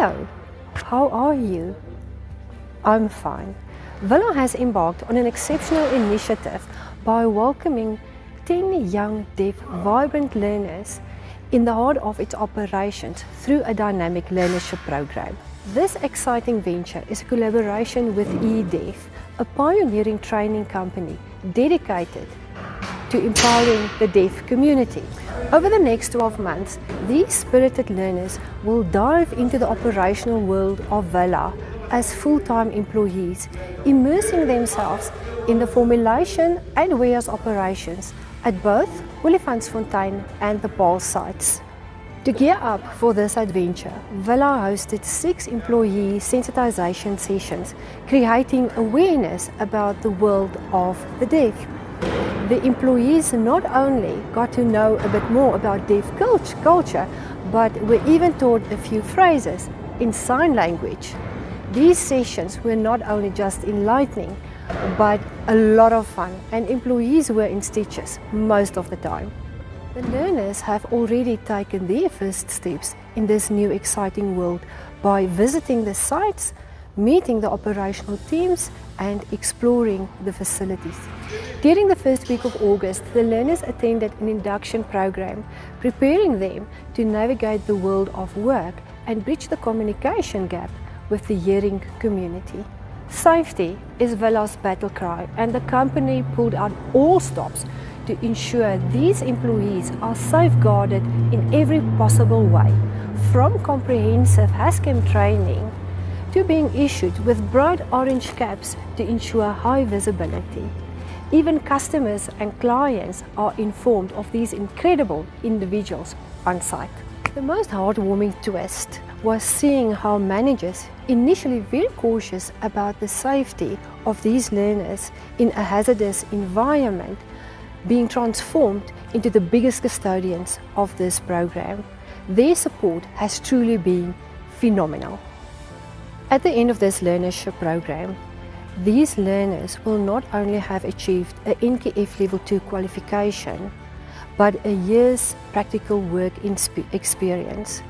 Hello, how are you? I'm fine. Villa has embarked on an exceptional initiative by welcoming 10 young, deaf, vibrant learners in the heart of its operations through a dynamic learnership program. This exciting venture is a collaboration with eDeaf, a pioneering training company dedicated to empowering the deaf community. Over the next 12 months, these spirited learners will dive into the operational world of Villa as full-time employees, immersing themselves in the formulation and warehouse operations at both Olifantsfontein and the Paarl sites. To gear up for this adventure, Villa hosted 6 employee sensitization sessions, creating awareness about the world of the deaf. The employees not only got to know a bit more about deaf culture, but were even taught a few phrases in sign language. These sessions were not only just enlightening, but a lot of fun, and employees were in stitches most of the time. The learners have already taken their first steps in this new exciting world by visiting the sites, meeting the operational teams, and exploring the facilities. During the first week of August, the learners attended an induction program, preparing them to navigate the world of work and bridge the communication gap with the hearing community. Safety is Villa's battle cry, and the company pulled out all stops to ensure these employees are safeguarded in every possible way, from comprehensive HASCAM training to being issued with bright orange caps to ensure high visibility. Even customers and clients are informed of these incredible individuals on site. The most heartwarming twist was seeing how managers, initially very cautious about the safety of these learners in a hazardous environment, being transformed into the biggest custodians of this program. Their support has truly been phenomenal. At the end of this learnership program, these learners will not only have achieved an NKF Level 2 qualification, but a year's practical work experience.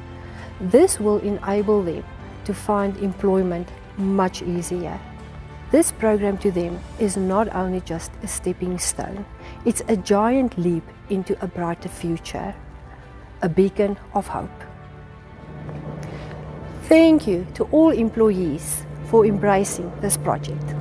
This will enable them to find employment much easier. This program to them is not only just a stepping stone, it's a giant leap into a brighter future, a beacon of hope. Thank you to all employees for embracing this project.